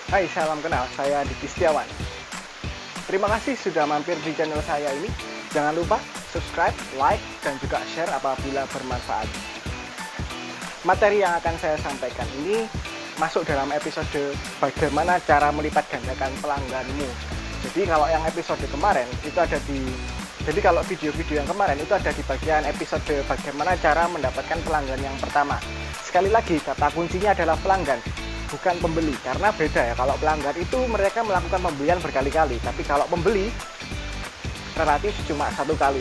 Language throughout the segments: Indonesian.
Hai, salam kenal. Saya Diki Setiawan. Terima kasih sudah mampir di channel saya ini. Jangan lupa subscribe, like, dan juga share apabila bermanfaat. Materi yang akan saya sampaikan ini masuk dalam episode bagaimana cara melipat gandakan pelangganmu. Jadi kalau yang episode kemarin itu ada di kalau video-video yang kemarin itu ada di bagian episode bagaimana cara mendapatkan pelanggan yang pertama. Sekali lagi, kata kuncinya adalah pelanggan, bukan pembeli. Karena beda ya, kalau pelanggan itu mereka melakukan pembelian berkali-kali, tapi kalau pembeli relatif cuma satu kali.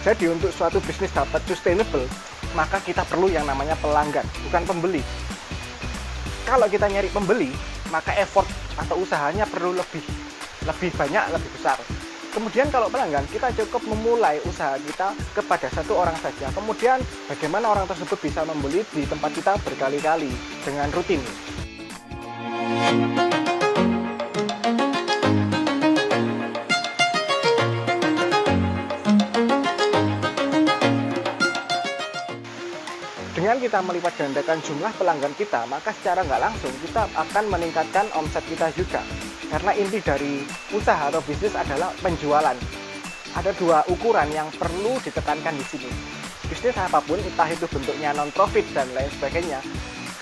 Jadi untuk suatu bisnis dapat sustainable, maka kita perlu yang namanya pelanggan, bukan pembeli. Kalau kita nyari pembeli, maka effort atau usahanya perlu lebih banyak, lebih besar. Kemudian kalau pelanggan, kita cukup memulai usaha kita kepada satu orang saja. Kemudian bagaimana orang tersebut bisa membeli di tempat kita berkali-kali dengan rutin. Dengan kita melipat gandakan jumlah pelanggan kita, maka secara nggak langsung kita akan meningkatkan omset kita juga. Karena inti dari usaha atau bisnis adalah penjualan. Ada dua ukuran yang perlu ditekankan di sini. Bisnis apapun, entah itu bentuknya non-profit dan lain sebagainya,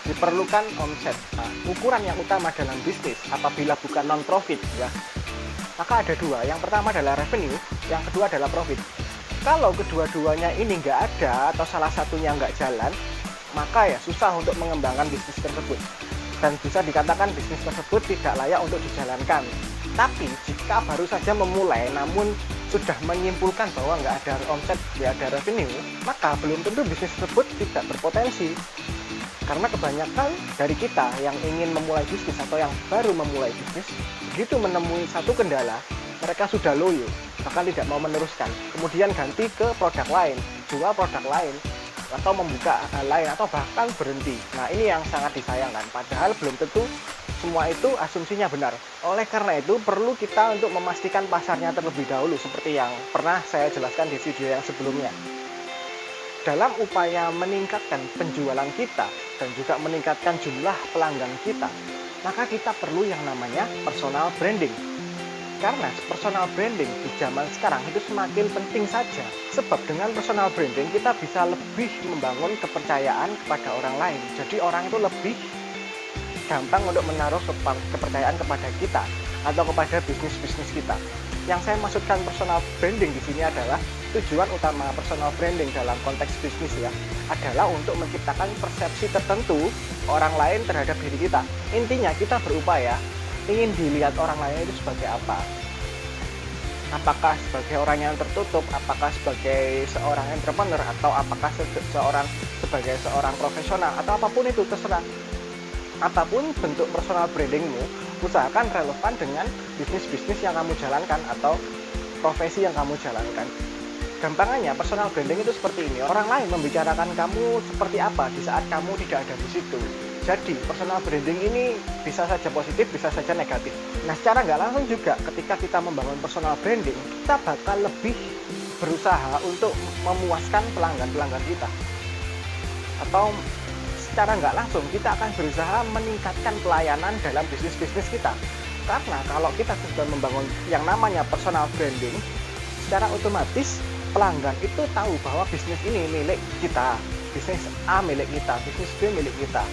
diperlukan omset. Nah, ukuran yang utama dalam bisnis apabila bukan non-profit ya, maka ada dua. Yang pertama adalah revenue, yang kedua adalah profit. Kalau kedua-duanya ini nggak ada atau salah satunya nggak jalan, maka ya susah untuk mengembangkan bisnis tersebut. Dan bisa dikatakan bisnis tersebut tidak layak untuk dijalankan. Tapi jika baru saja memulai namun sudah menyimpulkan bahwa nggak ada omset, nggak ada revenue, maka belum tentu bisnis tersebut tidak berpotensi. Karena kebanyakan dari kita yang ingin memulai bisnis atau yang baru memulai bisnis, begitu menemui satu kendala, mereka sudah loyo, bahkan tidak mau meneruskan. Kemudian ganti ke produk lain, jual produk lain, atau membuka hal lain, atau bahkan berhenti. Nah, ini yang sangat disayangkan. Padahal belum tentu semua itu asumsinya benar. Oleh karena itu, perlu kita untuk memastikan pasarnya terlebih dahulu, seperti yang pernah saya jelaskan di video yang sebelumnya. Dalam upaya meningkatkan penjualan kita dan juga meningkatkan jumlah pelanggan kita, maka kita perlu yang namanya personal branding. Karena personal branding di zaman sekarang itu semakin penting saja. Sebab dengan personal branding kita bisa lebih membangun kepercayaan kepada orang lain. Jadi orang itu lebih gampang untuk menaruh kepercayaan kepada kita atau kepada bisnis-bisnis kita. Yang saya maksudkan personal branding di sini adalah tujuan utama personal branding dalam konteks bisnis ya, adalah untuk menciptakan persepsi tertentu orang lain terhadap diri kita. Intinya kita berupaya ingin dilihat orang lain itu sebagai apa? Apakah sebagai orang yang tertutup, apakah sebagai seorang entrepreneur, atau apakah sebagai seorang profesional, atau apapun itu terserah. Apapun bentuk personal brandingmu, usahakan relevan dengan bisnis-bisnis yang kamu jalankan atau profesi yang kamu jalankan. Gampangannya personal branding itu seperti ini. Orang lain membicarakan kamu seperti apa di saat kamu tidak ada di situ. Jadi personal branding ini bisa saja positif, bisa saja negatif. Nah, secara nggak langsung juga ketika kita membangun personal branding, kita bakal lebih berusaha untuk memuaskan pelanggan-pelanggan kita. Atau secara nggak langsung kita akan berusaha meningkatkan pelayanan dalam bisnis-bisnis kita. Karena kalau kita sudah membangun yang namanya personal branding, secara otomatis pelanggan itu tahu bahwa bisnis ini milik kita, bisnis A milik kita, bisnis B milik kita.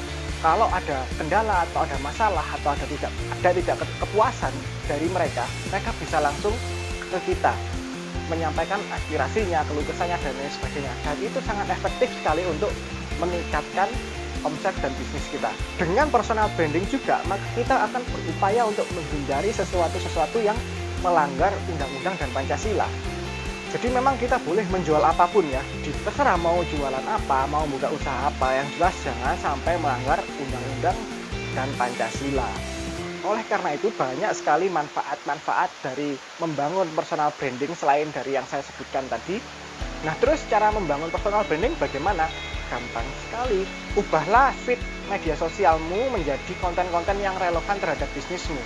Kalau ada kendala atau ada masalah atau ada tidak kepuasan dari mereka bisa langsung ke kita menyampaikan aspirasinya, keluh kesahnya dan lain sebagainya. Dan itu sangat efektif sekali untuk meningkatkan omset dan bisnis kita. Dengan personal branding juga, maka kita akan berupaya untuk menghindari sesuatu yang melanggar undang-undang dan Pancasila. Jadi memang kita boleh menjual apapun ya, terserah mau jualan apa, mau buka usaha apa, yang jelas jangan sampai melanggar undang-undang dan Pancasila. Oleh karena itu banyak sekali manfaat-manfaat dari membangun personal branding selain dari yang saya sebutkan tadi. Nah, terus cara membangun personal branding bagaimana? Gampang sekali. Ubahlah feed media sosialmu menjadi konten-konten yang relevan terhadap bisnismu.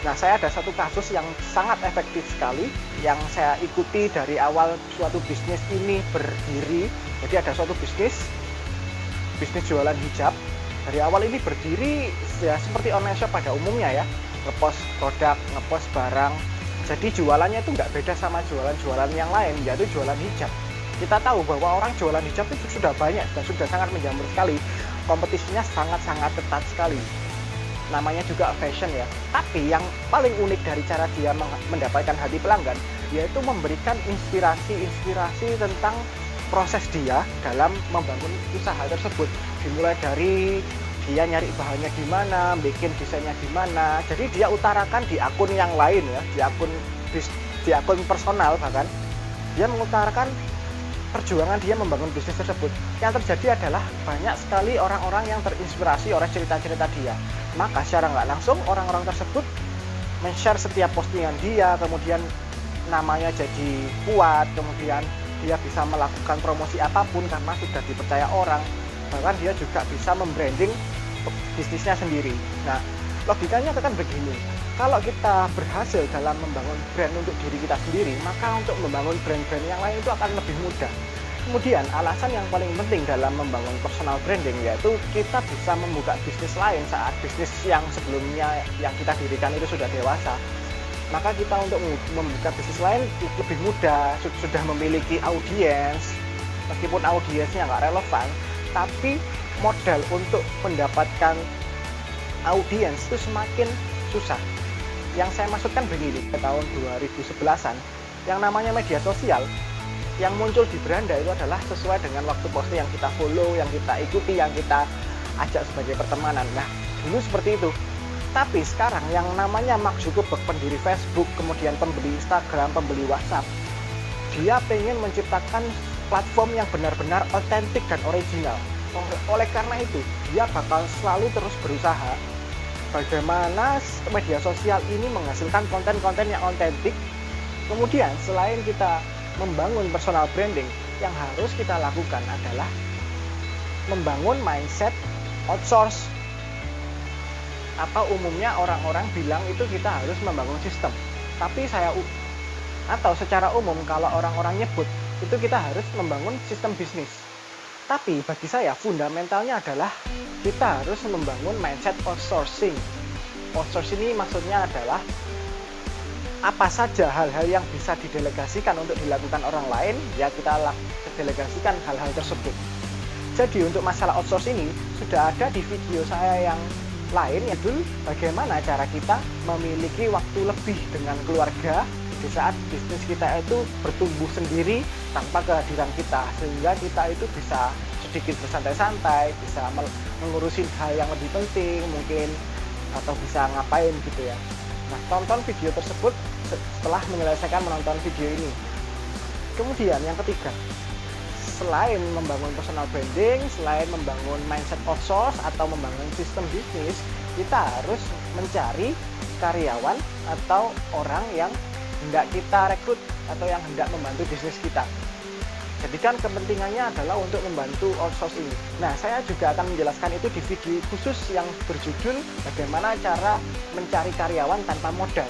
Nah, saya ada satu kasus yang sangat efektif sekali yang saya ikuti dari awal suatu bisnis ini berdiri. Jadi ada suatu bisnis jualan hijab Dari awal ini berdiri ya seperti online shop pada umumnya ya, ngepost produk, ngepost barang. Jadi jualannya itu nggak beda sama jualan-jualan yang lain, yaitu jualan hijab. Kita tahu bahwa orang jualan hijab itu sudah banyak dan sudah sangat menjamur sekali. Kompetisinya sangat-sangat ketat sekali. Namanya juga fashion ya. Tapi yang paling unik dari cara dia mendapatkan hati pelanggan, yaitu memberikan inspirasi tentang proses dia dalam membangun usaha tersebut. Dimulai dari dia nyari bahannya gimana, bikin desainnya gimana. Jadi dia utarakan di akun yang lain ya, di akun personal bahkan. Dia mengutarakan perjuangan dia membangun bisnis tersebut. Yang terjadi adalah banyak sekali orang-orang yang terinspirasi oleh cerita-cerita dia. Maka secara nggak langsung orang-orang tersebut men-share setiap postingan dia, kemudian namanya jadi kuat, kemudian dia bisa melakukan promosi apapun karena sudah dipercaya orang. Bahkan dia juga bisa membranding bisnisnya sendiri. Nah, logikanya kan begini. Kalau kita berhasil dalam membangun brand untuk diri kita sendiri, maka untuk membangun brand-brand yang lain itu akan lebih mudah. Kemudian alasan yang paling penting dalam membangun personal branding yaitu kita bisa membuka bisnis lain saat bisnis yang sebelumnya yang kita dirikan itu sudah dewasa. Maka kita untuk membuka bisnis lain lebih mudah, sudah memiliki audiens, meskipun audiensnya nggak relevan, tapi modal untuk mendapatkan audiens itu semakin susah. Yang saya maksudkan begini, ke tahun 2011-an, yang namanya media sosial, yang muncul di beranda itu adalah sesuai dengan waktu posting yang kita follow, yang kita ikuti, yang kita ajak sebagai pertemanan. Nah, dulu seperti itu. Tapi sekarang yang namanya Mark Zuckerberg, pendiri Facebook, kemudian pembeli Instagram, pembeli WhatsApp, dia pengen menciptakan platform yang benar-benar otentik dan original. Oleh karena itu, dia bakal selalu terus berusaha bagaimana media sosial ini menghasilkan konten-konten yang otentik. Kemudian selain kita membangun personal branding, yang harus kita lakukan adalah membangun mindset outsource. Atau umumnya orang-orang bilang itu kita harus membangun sistem. Tapi atau secara umum kalau orang-orang nyebut itu kita harus membangun sistem bisnis. Tapi bagi saya fundamentalnya adalah kita harus membangun mindset outsourcing. Outsourcing ini maksudnya adalah apa saja hal-hal yang bisa didelegasikan untuk dilakukan orang lain, ya kita delegasikan hal-hal tersebut. Jadi untuk masalah outsource ini sudah ada di video saya yang lain, yaitu bagaimana cara kita memiliki waktu lebih dengan keluarga di saat bisnis kita itu bertumbuh sendiri tanpa kehadiran kita, sehingga kita itu bisa sedikit bersantai-santai, bisa mengurusin hal yang lebih penting mungkin, atau bisa ngapain gitu ya. Nah, tonton video tersebut setelah menyelesaikan menonton video ini. Kemudian yang ketiga, selain membangun personal branding, selain membangun mindset outsource atau membangun sistem bisnis, kita harus mencari karyawan atau orang yang hendak kita rekrut atau yang hendak membantu bisnis kita. Jadi kan kepentingannya adalah untuk membantu outsource ini. Nah, saya juga akan menjelaskan itu di video khusus yang berjudul bagaimana cara mencari karyawan tanpa modal.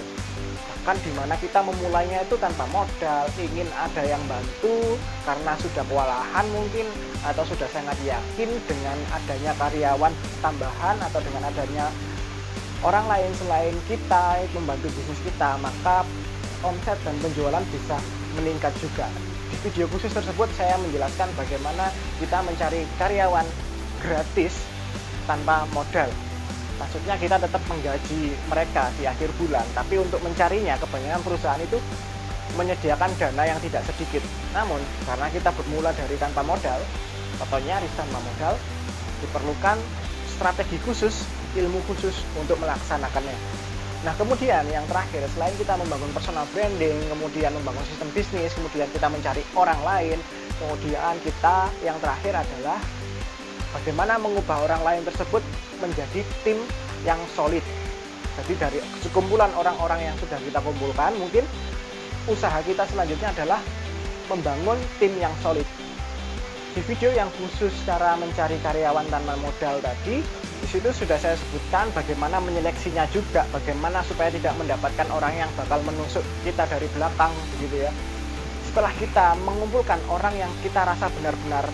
Bahkan dimana kita memulainya itu tanpa modal, ingin ada yang bantu karena sudah kewalahan mungkin, atau sudah sangat yakin dengan adanya karyawan tambahan atau dengan adanya orang lain selain kita membantu bisnis kita, maka omset dan penjualan bisa meningkat juga. Di video khusus tersebut saya menjelaskan bagaimana kita mencari karyawan gratis tanpa modal. Maksudnya kita tetap menggaji mereka di akhir bulan, tapi untuk mencarinya kebanyakan perusahaan itu menyediakan dana yang tidak sedikit. Namun karena kita bermula dari tanpa modal, atau nyaris tanpa modal, diperlukan strategi khusus, ilmu khusus untuk melaksanakannya. Nah, kemudian yang terakhir, selain kita membangun personal branding, kemudian membangun sistem bisnis, kemudian kita mencari orang lain, kemudian kita yang terakhir adalah bagaimana mengubah orang lain tersebut menjadi tim yang solid. Jadi dari sekumpulan orang-orang yang sudah kita kumpulkan, mungkin usaha kita selanjutnya adalah membangun tim yang solid. Di video yang khusus cara mencari karyawan tanpa modal tadi, di situ sudah saya sebutkan bagaimana menyeleksinya juga, bagaimana supaya tidak mendapatkan orang yang bakal menusuk kita dari belakang gitu ya. Setelah kita mengumpulkan orang yang kita rasa benar-benar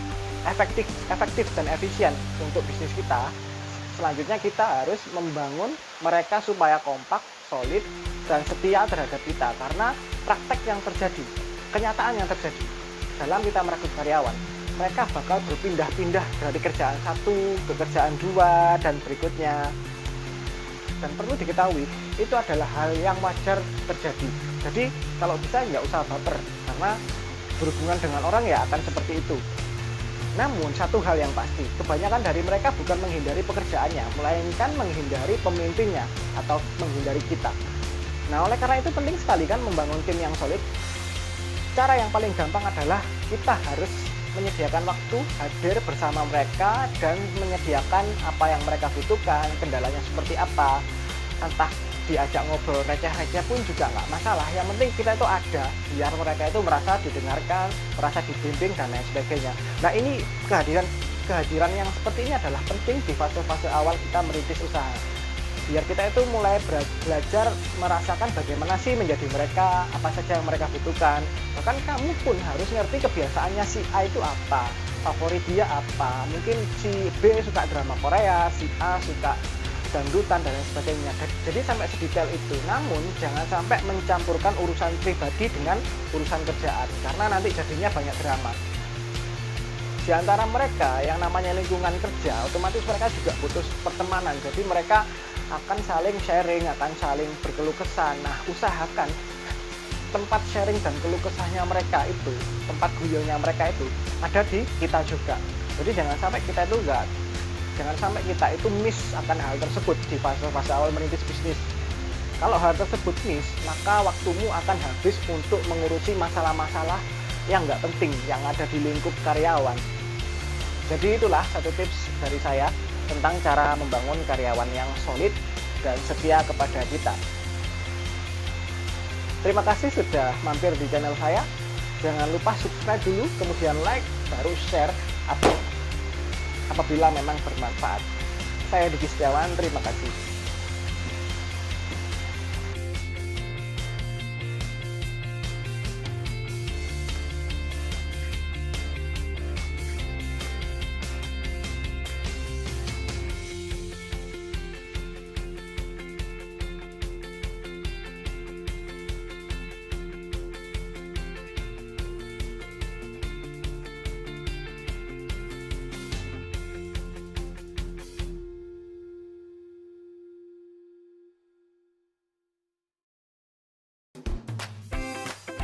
efektif dan efisien untuk bisnis kita, selanjutnya kita harus membangun mereka supaya kompak, solid, dan setia terhadap kita. Karena praktek yang terjadi, kenyataan yang terjadi dalam kita merekrut karyawan, mereka bakal berpindah-pindah dari kerjaan satu ke kerjaan dua dan berikutnya. Dan perlu diketahui, itu adalah hal yang wajar terjadi. Jadi kalau bisa nggak usah baper, karena berhubungan dengan orang ya akan seperti itu. Namun satu hal yang pasti, kebanyakan dari mereka bukan menghindari pekerjaannya, melainkan menghindari pemimpinnya atau menghindari kita. Nah, oleh karena itu penting sekali kan membangun tim yang solid. Cara yang paling gampang adalah kita harus menyediakan waktu hadir bersama mereka dan menyediakan apa yang mereka butuhkan, kendalanya seperti apa. Entah diajak ngobrol receh-receh pun juga nggak masalah. Yang penting kita itu ada, biar mereka itu merasa didengarkan, merasa dibimbing dan lain sebagainya. Nah, ini kehadiran yang seperti ini adalah penting di fase-fase awal kita merintis usaha. Biar kita itu mulai belajar merasakan bagaimana sih menjadi mereka, apa saja yang mereka butuhkan. Bahkan kamu pun harus ngerti kebiasaannya si A itu apa, favorit dia apa. Mungkin si B suka drama Korea, si A suka dangdutan dan lain sebagainya. Jadi sampai sedetail itu. Namun jangan sampai mencampurkan urusan pribadi dengan urusan kerjaan, karena nanti jadinya banyak drama. Di antara mereka yang namanya lingkungan kerja, otomatis mereka juga butuh pertemanan. Jadi mereka akan saling sharing, akan saling berkeluh kesah. Nah, usahakan tempat sharing dan keluh kesahnya mereka itu, tempat guyonnya mereka itu ada di kita juga. Jadi jangan sampai kita itu miss akan hal tersebut di fase-fase awal merintis bisnis. Kalau hal tersebut miss, maka waktumu akan habis untuk mengurusi masalah-masalah yang nggak penting yang ada di lingkup karyawan. Jadi itulah satu tips dari saya tentang cara membangun karyawan yang solid dan setia kepada kita. Terima kasih sudah mampir di channel saya. Jangan lupa subscribe dulu, kemudian like, baru share apabila memang bermanfaat. Saya Diki Setiawan, terima kasih.